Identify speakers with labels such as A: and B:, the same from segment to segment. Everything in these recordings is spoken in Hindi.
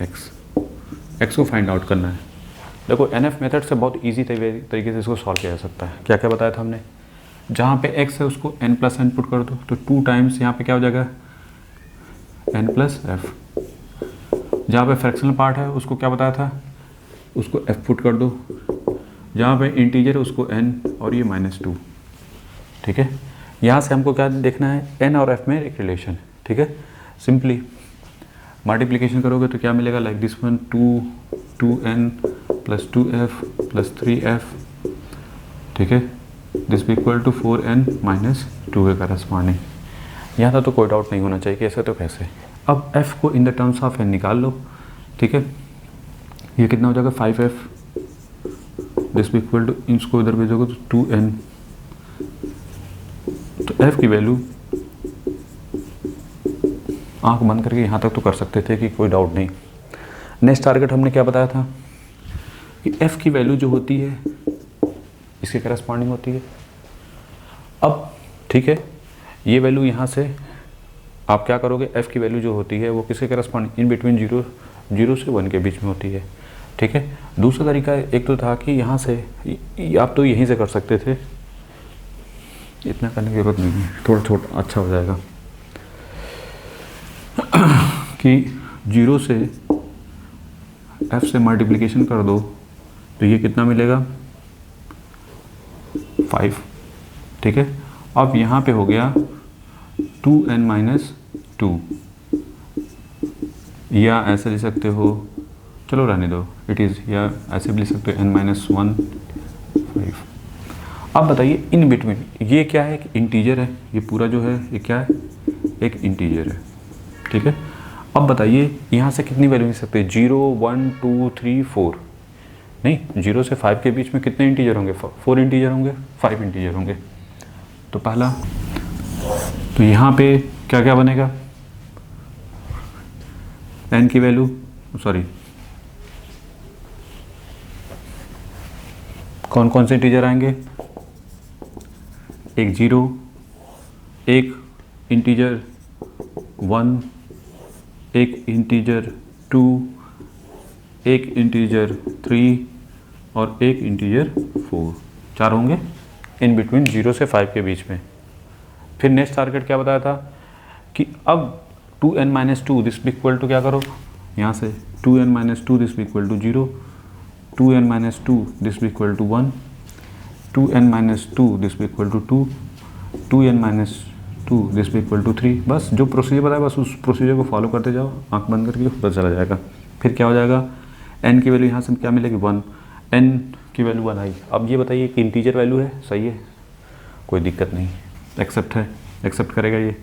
A: एक्स को फाइंड आउट करना है। देखो NF मेथड से बहुत ईजी तरीके से इसको सॉल्व किया जा सकता है। क्या क्या बताया था हमने, जहाँ पे x है उसको n+n पुट कर दो तो 2 टाइम्स यहाँ पे क्या हो जाएगा n+f। जहाँ पे फ्रैक्शनल पार्ट है उसको क्या बताया था, उसको f पुट कर दो। जहाँ पे इंटीजर है उसको n और ये -2। ठीक है, यहाँ से हमको क्या देखना है, n और f में एक रिलेशन। ठीक है, सिंपली मल्टीप्लिकेशन करोगे तो क्या मिलेगा, like this one 2n + 2f + 3f। ठीक है, दिस इक्वल टू 4n - 2 के करस्पॉन्डिंग। यहाँ था तो कोई डाउट नहीं होना चाहिए कि ऐसे तो कैसे। अब f को in the terms of n निकाल लो। ठीक है, ये कितना हो जाएगा 5f, दिस इक्वल टू इसको इधर भेजोगे तो 2n। तो f की वैल्यू आंख बंद करके यहाँ तक तो कर सकते थे कि कोई डाउट नहीं। नेक्स्ट टारगेट हमने क्या बताया था कि f की वैल्यू जो होती है इसके करस्पॉन्डिंग होती है। अब ठीक है, ये वैल्यू यहाँ से आप क्या करोगे, f की वैल्यू जो होती है वो किसके करस्पॉन्डिंग, इन बिटवीन 0 से 1 के बीच में होती है। ठीक है, दूसरा तरीका एक तो था कि यहाँ से आप तो यहीं से कर सकते थे, इतना करने की जरूरत नहीं है, थोड़ा छोटा अच्छा हो जाएगा कि 0 से f से मल्टीप्लिकेशन कर दो तो ये कितना मिलेगा 5। ठीक है, अब यहाँ पे हो गया 2n - 2, या ऐसे लिख सकते हो, चलो रहने दो इट इज़, या ऐसे भी लिख सकते हो n - 1 5। अब बताइए इन बिटवीन ये क्या है, कि इंटीजर है, ये पूरा जो है ये क्या है, एक इंटीजर है। ठीक है, अब बताइए यहाँ से कितनी वैल्यू लिख सकते हैं, 0 1 2 3 4, नहीं 0 से 5 के बीच में कितने इंटीजर होंगे, 4 इंटीजर होंगे, 5 इंटीजर होंगे। तो पहला तो यहाँ पे क्या क्या बनेगा, n की वैल्यू सॉरी कौन कौन से इंटीजर आएंगे, एक 0, एक इंटीजर 1, एक इंटीजर 2, एक इंटीजर 3 और एक इंटीजर 4, 4 होंगे इन बिटवीन 0 से 5 के बीच में। फिर नेक्स्ट टारगेट क्या बताया था कि अब 2n - 2 दिस इक्वल टू क्या करो, यहाँ से 2n - 2 this equal to 0, 2n - 2 this equal to 1, 2n - 2 this equal to 2, 2n - 2 this equal to 3। बस जो प्रोसीजर बताया बस उस प्रोसीजर को फॉलो करते जाओ, आंख बंद करके पता चला जाएगा। फिर क्या हो जाएगा, n की वैल्यू यहाँ से क्या मिलेगी 1, n की वैल्यू 1 आई। अब ये बताइए कि इंटीजर वैल्यू है, सही है, कोई दिक्कत नहीं, एक्सेप्ट है, एक्सेप्ट करेगा ये।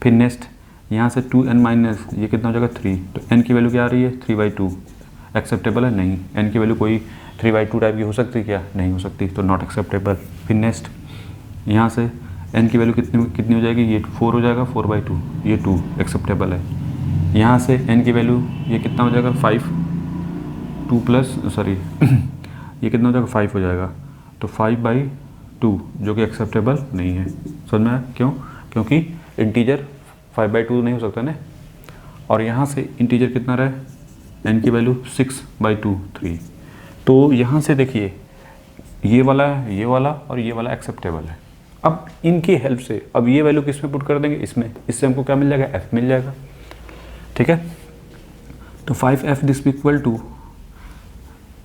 A: फिर नेक्स्ट यहाँ से 2n - ये कितना हो जाएगा 3, तो n की वैल्यू क्या आ रही है 3/2, एक्सेप्टेबल है, नहीं। n की वैल्यू कोई 3/2 टाइप की हो सकती है क्या, नहीं हो सकती, तो नॉट एक्सेप्टेबल। फिर नेक्स्ट यहाँ से n की वैल्यू कितनी हो जाएगी, ये 4 हो जाएगा, 4/2, ये 2 एक्सेप्टेबल है। यहाँ से n की वैल्यू ये कितना हो जाएगा 5, 2 प्लस सॉरी ये कितना हो जाएगा 5 हो जाएगा, तो 5/2 जो कि एक्सेप्टेबल नहीं है। समझ में आया क्यों, क्योंकि इंटीजर 5/2 नहीं हो सकता ना। और यहाँ से इंटीजर कितना रहे, n की वैल्यू 6/2 3। तो यहाँ से देखिए ये वाला और ये वाला एक्सेप्टेबल है। अब इनकी हेल्प से अब ये वैल्यू किस में पुट कर देंगे, इसमें, इससे हमको क्या मिल जाएगा, f मिल जाएगा। ठीक है, तो 5f दिस इक्वल टू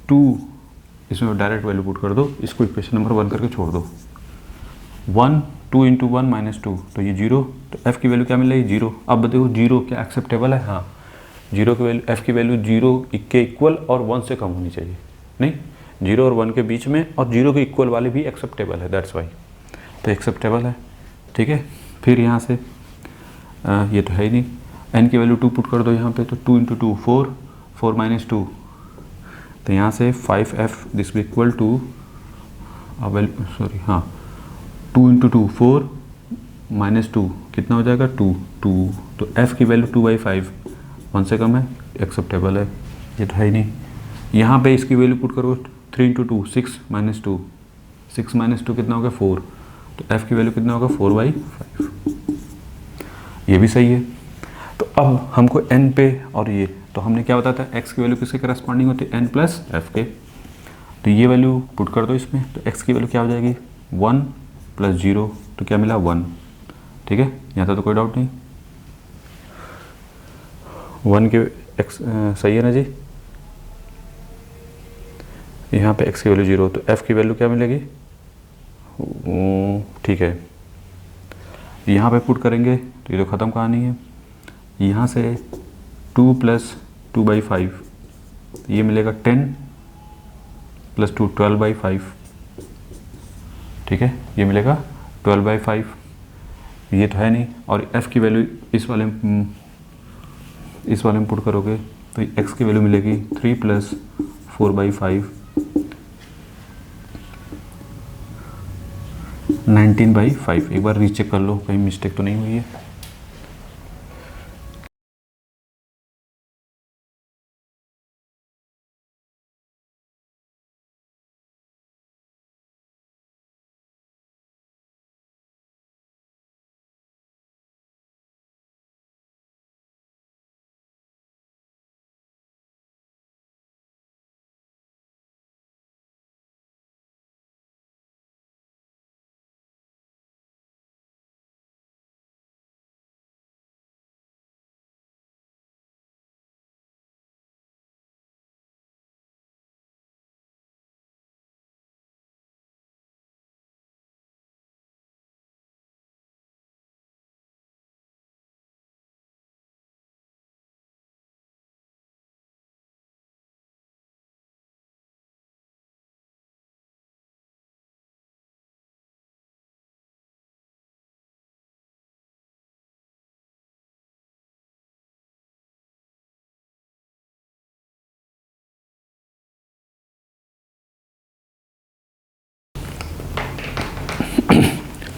A: 2, इसमें डायरेक्ट वैल्यू पुट कर दो, इसको इक्वेशन नंबर 1 करके छोड़ दो। 1 2 × 1 - 2 तो ये 0, तो f की वैल्यू क्या मिल रही है 0। अब देखो 0 क्या एक्सेप्टेबल है, हाँ 0 की वैल्यू, f की वैल्यू 0 के इक्वल और 1 से कम होनी चाहिए, नहीं 0 और 1 के बीच में, और 0 के इक्वल वाले भी एक्सेप्टेबल है, दैट्स वाई, तो एक्सेप्टेबल है। ठीक है, फिर यहाँ से ये तो है ही नहीं, n की वैल्यू 2 पुट कर दो यहाँ पे, तो 2 × 2 4, 4 - 2, तो यहाँ से 5f this equal to sorry हाँ 2 × 2 4 - 2 कितना हो जाएगा 2, तो f की वैल्यू 2/5, 1 से कम है, एक्सेप्टेबल है, ये तो है ही नहीं। यहाँ पे इसकी वैल्यू पुट करो 3 × 2 6 - 2, 6 - 2 कितना होगा 4, तो f की वैल्यू कितना होगा 4/5, ये भी सही है। तो अब हमको n पे और ये तो हमने क्या बताया था, x की वैल्यू किसके करस्पॉन्डिंग होती है, n प्लस एफ के। तो ये वैल्यू पुट कर दो इसमें, तो x की वैल्यू क्या हो जाएगी 1 प्लस 0, तो क्या मिला 1। ठीक है, यहाँ तक तो कोई डाउट नहीं, 1 के x सही है ना जी। यहाँ पे x की वैल्यू 0, तो f की वैल्यू क्या मिलेगी, ठीक है, यहाँ पे पुट करेंगे तो ये तो ख़त्म कहानी है। यहाँ से 2 प्लस 2/5, ये मिलेगा 10 प्लस 2 12/5। ठीक है, ये मिलेगा 12/5, ये तो है नहीं। और f की वैल्यू इस वाले में पुट करोगे तो x की वैल्यू मिलेगी 3 प्लस 4/5, 19/5। एक बार रीचेक कर लो कहीं मिस्टेक तो नहीं हुई है।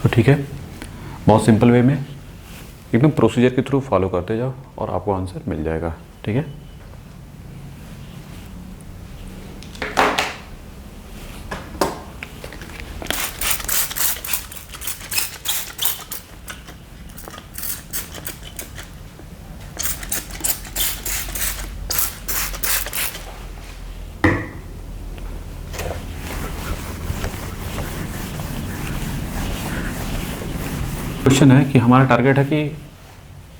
A: तो ठीक है, बहुत सिंपल वे में एकदम प्रोसीजर के थ्रू फॉलो करते जाओ और आपको आंसर मिल जाएगा। ठीक है, क्वेश्चन है कि हमारा टारगेट है कि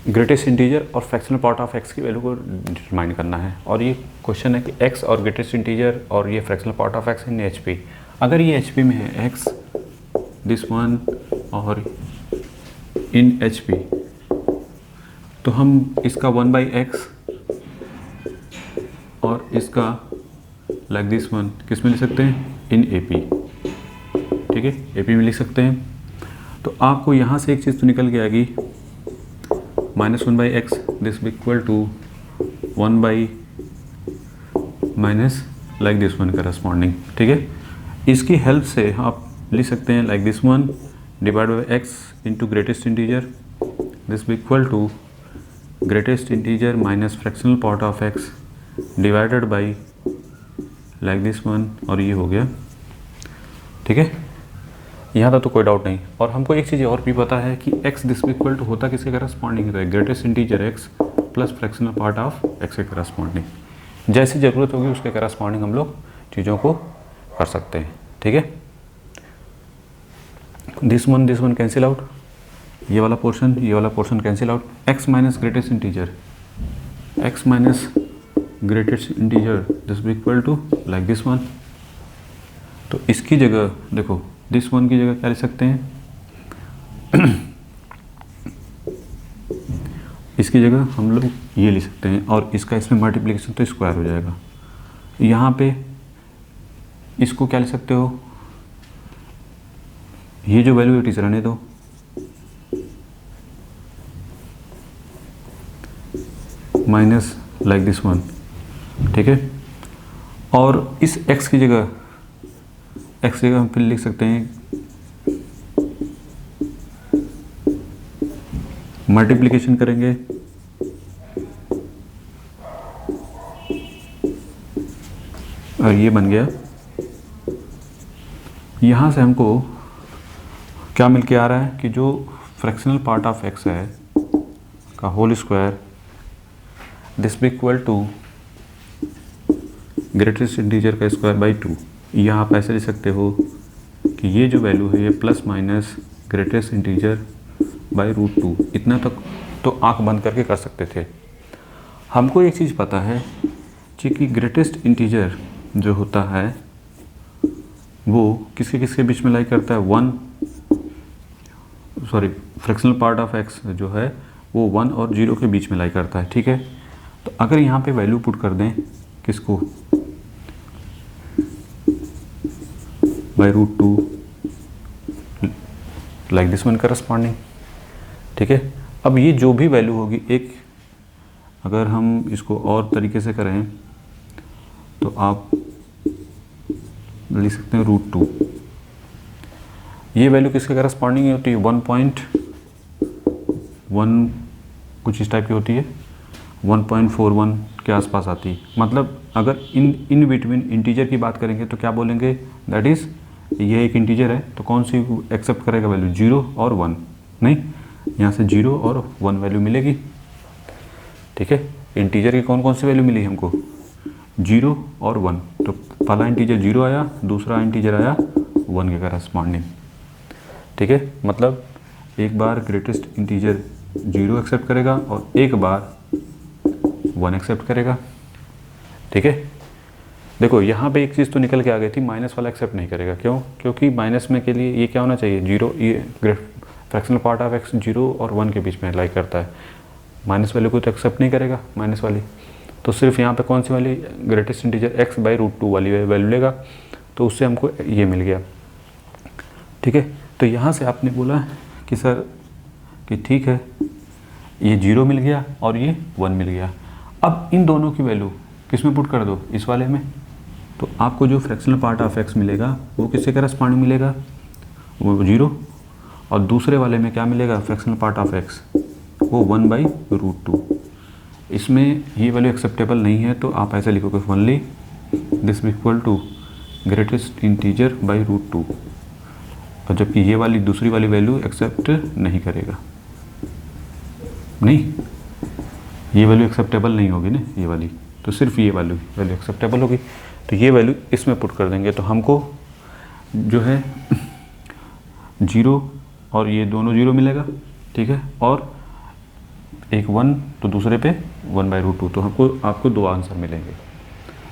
A: ग्रेटेस्ट इंटीजर और फ्रैक्शनल पार्ट ऑफ एक्स की वैल्यू को डिटरमाइन करना है। और ये क्वेश्चन है कि एक्स और ग्रेटेस्ट इंटीजर और ये fractional part of x in HP. अगर ये एचपी में है एक्स दिस वन और इन एचपी, तो हम इसका 1/x और इसका लाइक दिस वन किस में लिख सकते हैं, इन एपी। ठीक है, एपी में लिख सकते हैं। तो आपको यहाँ से एक चीज़ तो निकल के आएगी, -1/x this equal to 1 minus like this one corresponding. ठीक है, इसकी हेल्प से आप लिख सकते हैं like this one divide by x into greatest integer this equal to greatest integer minus fractional part of x divided by like this one, और ये हो गया। ठीक है, यहाँ तक तो कोई डाउट नहीं। और हमको एक चीज़ और भी पता है कि x दिस इक्वल टू होता किसके करस्पॉन्डिंग है, greatest integer x plus fractional part of x के करस्पॉन्डिंग। जैसी ज़रूरत होगी उसके करस्पॉन्डिंग हम लोग चीज़ों को कर सकते हैं। ठीक है, दिस वन कैंसिल आउट, ये वाला portion cancel out. x minus greatest integer this equal to like this one. तो इसकी जगह देखो, दिस वन की जगह क्या लिख सकते हैं इसकी जगह हम लोग ये लिख सकते हैं, और इसका इसमें मल्टीप्लिकेशन तो स्क्वायर हो जाएगा। यहाँ पे इसको क्या लिख सकते हो, ये जो वैल्यू इट रहने दो, माइनस लाइक दिस वन। ठीक है, और इस x की जगह हम फिर लिख सकते हैं मल्टीप्लिकेशन करेंगे और ये बन गया। यहाँ से हमको क्या मिल के आ रहा है कि जो फ्रैक्शनल पार्ट ऑफ x है का whole square this be equal to greatest integer का स्क्वायर बाई 2। या आप ऐसे लिख सकते हो कि ये जो वैल्यू है ये plus minus greatest integer by √2। इतना तक तो आंख बंद करके कर सकते थे। हमको एक चीज़ पता है कि ग्रेटेस्ट इंटीजर जो होता है वो किसके किसके बीच में लाई करता है, फ्रैक्शनल पार्ट ऑफ x जो है वो 1 और 0 के बीच में लाई करता है। ठीक है, तो अगर यहाँ पे वैल्यू पुट कर दें किसको, by √2 like this one corresponding. ठीक है, अब ये जो भी वैल्यू होगी, एक अगर हम इसको और तरीके से करें तो आप लिख सकते हैं √2। ये वैल्यू किसके करस्पॉन्डिंग होती है, 1.1 कुछ इस टाइप की होती है, 1.41 के आसपास आती है। मतलब अगर इन बिटवीन इंटीजर की बात करेंगे तो क्या बोलेंगे, दैट इज़ ये एक इंटीजर है तो कौन सी एक्सेप्ट करेगा वैल्यू, 0 और 1। नहीं, यहाँ से 0 और 1 वैल्यू मिलेगी। ठीक है, इंटीजर की कौन कौन सी वैल्यू मिली हमको, 0 और 1। तो पहला इंटीजर 0 आया, दूसरा इंटीजर आया 1 के करस्पॉन्डिंग। ठीक है, मतलब एक बार ग्रेटेस्ट इंटीजर 0 एक्सेप्ट करेगा और एक बार 1 एक्सेप्ट करेगा। ठीक है, देखो यहाँ पे एक चीज़ तो निकल के आ गई थी, माइनस वाला एक्सेप्ट नहीं करेगा। क्यों? क्योंकि माइनस में के लिए ये क्या होना चाहिए, 0। ये फ्रैक्शनल पार्ट ऑफ x 0 और 1 के बीच में लाई करता है, माइनस वैल्यू को तो एक्सेप्ट नहीं करेगा माइनस वाली। तो सिर्फ यहाँ पे कौन सी वाली, ग्रेटेस्ट इंटीजर x बाई √2 वाली वैल्यू लेगा, तो उससे हमको ये मिल गया। ठीक है, तो यहाँ से आपने बोला कि सर कि ठीक है ये 0 मिल गया और ये 1 मिल गया। अब इन दोनों की वैल्यू किस में पुट कर दो, इस वाले में। तो आपको जो फ्रैक्शनल पार्ट ऑफ x मिलेगा वो किससे करस्पॉन्डिंग मिलेगा, वो 0। और दूसरे वाले में क्या मिलेगा, फ्रैक्शनल पार्ट ऑफ x, वो 1 बाई √2। इसमें ये वैल्यू एक्सेप्टेबल नहीं है तो आप ऐसे लिखोगे, only this equal to greatest integer by √2। और जबकि ये वाली दूसरी वाली वैल्यू एक्सेप्ट नहीं करेगा, नहीं, ये वैल्यू एक्सेप्टेबल नहीं होगी ना ये वाली, तो सिर्फ ये वैल्यू एक्सेप्टेबल होगी। तो ये वैल्यू इसमें पुट कर देंगे तो हमको जो है 0 और ये दोनों 0 मिलेगा। ठीक है, और एक 1 तो दूसरे पे 1 बाई √2, तो आपको 2 आंसर मिलेंगे।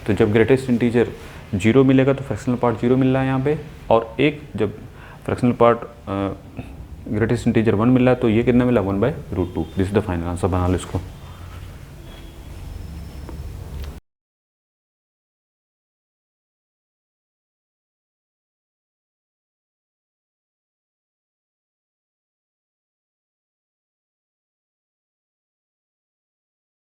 A: तो जब ग्रेटेस्ट इंटीजर 0 मिलेगा तो फ्रैक्शनल पार्ट 0 मिल रहा है यहाँ पे, और एक जब फ्रैक्शनल पार्ट ग्रेटेस्ट इंटीजर 1 मिल रहा है तो ये कितना मिला, 1 by √2। This is the final answer. बना लो इसको।